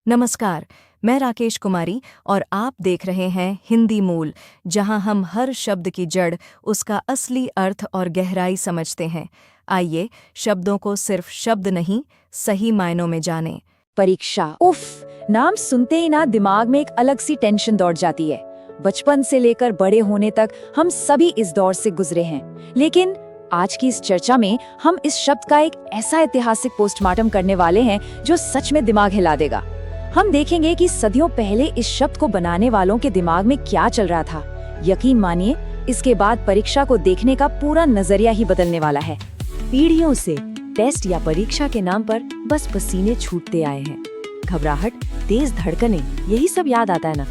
नमस्कार, मैं राकेश कुमारी और आप देख रहे हैं हिंदी मूल, जहां हम हर शब्द की जड़, उसका असली अर्थ और गहराई समझते हैं। आइए शब्दों को सिर्फ शब्द नहीं, सही मायनों में जानें। परीक्षा, उफ, नाम सुनते ही ना दिमाग में एक अलग सी टेंशन दौड़ जाती है। बचपन से लेकर बड़े होने तक हम सभी इस दौर से गुजरे हैं, लेकिन आज की इस चर्चा में हम इस शब्द का एक ऐसा ऐतिहासिक पोस्टमार्टम करने वाले हैं जो सच में दिमाग हिला देगा। हम देखेंगे कि सदियों पहले इस शब्द को बनाने वालों के दिमाग में क्या चल रहा था। यकीन मानिए, इसके बाद परीक्षा को देखने का पूरा नजरिया ही बदलने वाला है। पीढ़ियों से टेस्ट या परीक्षा के नाम पर बस पसीने छूटते आए हैं, घबराहट, तेज धड़कनें, यही सब याद आता है ना।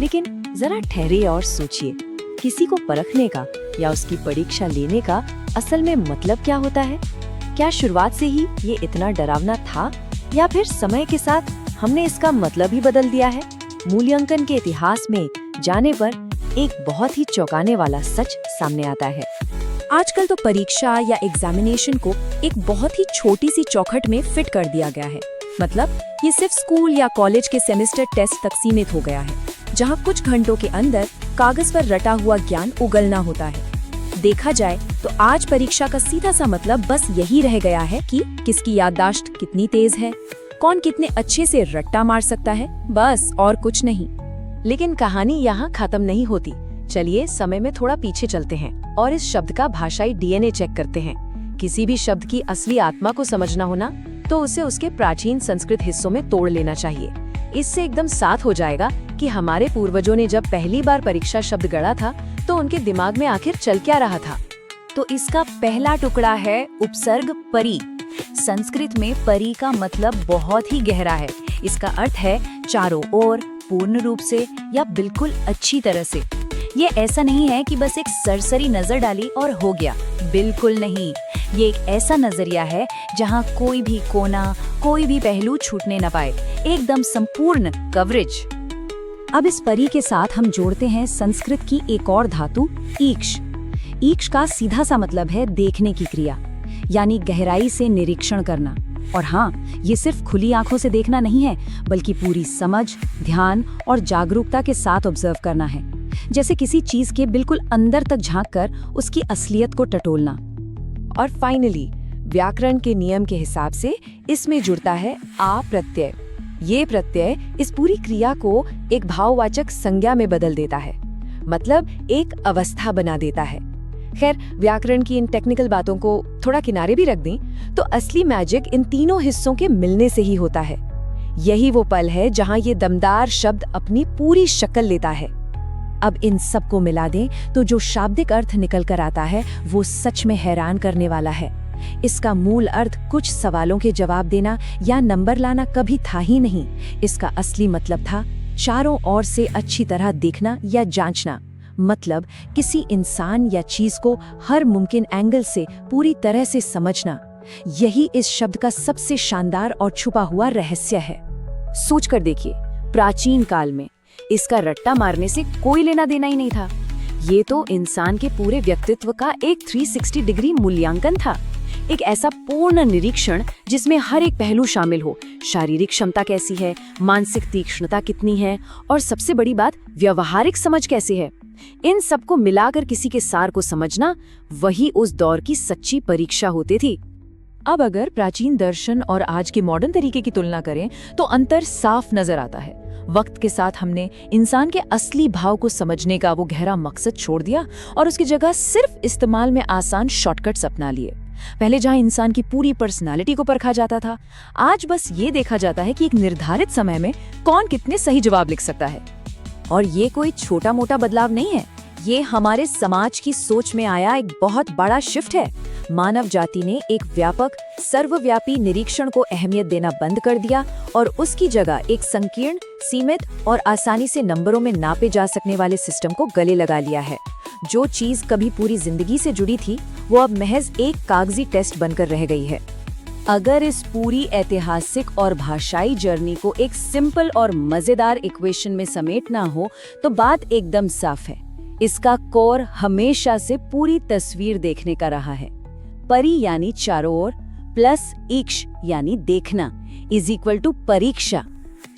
लेकिन जरा ठहरे और सोचिए, किसी को परखने का या उसकी परीक्षा लेने का असल में मतलब क्या होता है? क्या शुरुआत से ही ये इतना डरावना था, या फिर समय के साथ हमने इसका मतलब ही बदल दिया है? मूल्यांकन के इतिहास में जाने पर एक बहुत ही चौंकाने वाला सच सामने आता है। आजकल तो परीक्षा या एग्जामिनेशन को एक बहुत ही छोटी सी चौखट में फिट कर दिया गया है। मतलब ये सिर्फ स्कूल या कॉलेज के सेमेस्टर टेस्ट तक सीमित हो गया है, जहाँ कुछ घंटों के अंदर कागज पर रटा हुआ ज्ञान उगलना होता है। देखा जाए तो आज परीक्षा का सीधा सा मतलब बस यही रह गया है कि किसकी याददाश्त कितनी तेज है, कौन कितने अच्छे से रट्टा मार सकता है, बस और कुछ नहीं। लेकिन कहानी यहाँ खत्म नहीं होती। चलिए समय में थोड़ा पीछे चलते हैं और इस शब्द का भाषाई डीएनए चेक करते हैं। किसी भी शब्द की असली आत्मा को समझना हो ना, तो उसे उसके प्राचीन संस्कृत हिस्सों में तोड़ लेना चाहिए। इससे एकदम साफ हो जाएगा कि हमारे पूर्वजों ने जब पहली बार परीक्षा शब्द गढ़ा था तो उनके दिमाग में आखिर चल क्या रहा था। तो इसका पहला टुकड़ा है उपसर्ग परि। संस्कृत में परि का मतलब बहुत ही गहरा है। इसका अर्थ है चारों ओर, पूर्ण रूप से या बिल्कुल अच्छी तरह से। ये ऐसा नहीं है कि बस एक सरसरी नजर डाली और हो गया, बिल्कुल नहीं। ये एक ऐसा नजरिया है जहाँ कोई भी कोना, कोई भी पहलू छूटने न पाए, एकदम संपूर्ण कवरेज। अब इस परि के साथ हम जोड़ते हैं संस्कृत की एक और धातु ईक्ष। ईक्ष का सीधा सा मतलब है देखने की क्रिया, यानी गहराई से निरीक्षण करना। और हाँ, ये सिर्फ खुली आंखों से देखना नहीं है, बल्कि पूरी समझ, ध्यान और जागरूकता के साथ ऑब्जर्व करना है। जैसे किसी चीज के बिल्कुल अंदर तक झांककर उसकी असलियत को टटोलना। और फाइनली व्याकरण के नियम के हिसाब से इसमें जुड़ता है आ प्रत्यय। ये प्रत्यय इस पूरी क्रिया को एक भाववाचक संज्ञा में बदल देता है, मतलब एक अवस्था बना देता है। खैर, व्याकरण की इन टेक्निकल बातों को थोड़ा किनारे भी रख दें तो असली मैजिक इन तीनों हिस्सों के मिलने से ही होता है। यही वो पल है जहां ये दमदार शब्द अपनी पूरी शक्ल लेता है। अब इन सब को मिला दें तो जो शाब्दिक अर्थ निकल कर आता है वो सच में हैरान करने वाला है। इसका मूल अर्थ कुछ सवालों के जवाब देना या नंबर लाना कभी था ही नहीं। इसका असली मतलब था चारों ओर से अच्छी तरह देखना या जांचना। मतलब किसी इंसान या चीज को हर मुमकिन एंगल से पूरी तरह से समझना। यही इस शब्द का सबसे शानदार और छुपा हुआ रहस्य है। सोचकर देखिए, प्राचीन काल में इसका रट्टा मारने से कोई लेना देना ही नहीं था। ये तो इंसान के पूरे व्यक्तित्व का एक 360 डिग्री मूल्यांकन था। एक ऐसा पूर्ण निरीक्षण जिसमें हर एक पहलू शामिल हो। शारीरिक क्षमता कैसी है, मानसिक तीक्ष्णता कितनी है, और सबसे बड़ी बात, व्यवहारिक समझ कैसी है। इन सबको मिलाकर किसी के सार को समझना, वही उस दौर की सच्ची परीक्षा होती थी। अब अगर प्राचीन दर्शन और आज के मॉडर्न तरीके की तुलना करें तो अंतर साफ नजर आता है। वक्त के साथ हमने इंसान के असली भाव को समझने का वो गहरा मकसद छोड़ दिया और उसकी जगह सिर्फ इस्तेमाल में आसान शॉर्टकट्स अपना लिए। पहले जहां इंसान की पूरी पर्सनालिटी को परखा जाता था, आज बस ये देखा जाता है कि एक निर्धारित समय में कौन कितने सही जवाब लिख सकता है। और ये कोई छोटा मोटा बदलाव नहीं है, ये हमारे समाज की सोच में आया एक बहुत बड़ा शिफ्ट है। मानव जाति ने एक व्यापक, सर्वव्यापी निरीक्षण को अहमियत देना बंद कर दिया और उसकी जगह एक संकीर्ण, सीमित और आसानी से नंबरों में नापे जा सकने वाले सिस्टम को गले लगा लिया है। जो चीज कभी पूरी जिंदगी से जुड़ी थी, वो अब महज एक कागजी टेस्ट बनकर रह गई है। अगर इस पूरी ऐतिहासिक और भाषाई जर्नी को एक सिंपल और मजेदार इक्वेशन में समेटना हो तो बात एकदम साफ है। इसका कोर हमेशा से पूरी तस्वीर देखने का रहा है। परि यानी चारों ओर, प्लस ईक्ष यानी देखना, इज इक्वल टू परीक्षा।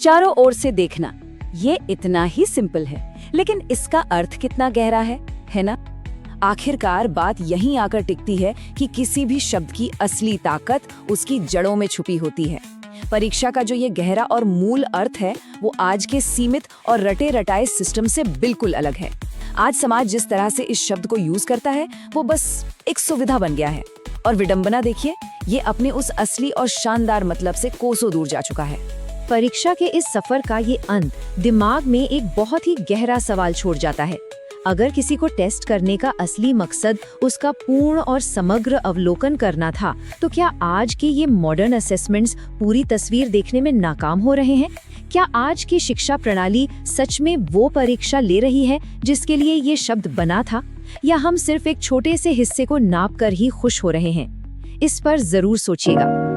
चारों ओर से देखना, ये इतना ही सिंपल है, लेकिन इसका अर्थ कितना गहरा है ना? आखिरकार बात यहीं आकर टिकती है कि किसी भी शब्द की असली ताकत उसकी जड़ों में छुपी होती है। परीक्षा का जो ये गहरा और मूल अर्थ है, वो आज के सीमित और रटे रटाए सिस्टम से बिल्कुल अलग है। आज समाज जिस तरह से इस शब्द को यूज करता है, वो बस एक सुविधा बन गया है। और विडंबना देखिए, ये अपने उस असली और शानदार मतलब से कोसों दूर जा चुका है। परीक्षा के इस सफर का ये अंत दिमाग में एक बहुत ही गहरा सवाल छोड़ जाता है। अगर किसी को टेस्ट करने का असली मकसद उसका पूर्ण और समग्र अवलोकन करना था, तो क्या आज के ये मॉडर्न असेसमेंट्स पूरी तस्वीर देखने में नाकाम हो रहे हैं? क्या आज की शिक्षा प्रणाली सच में वो परीक्षा ले रही है जिसके लिए ये शब्द बना था, या हम सिर्फ एक छोटे से हिस्से को नाप कर ही खुश हो रहे हैं? इस पर जरूर सोचिएगा।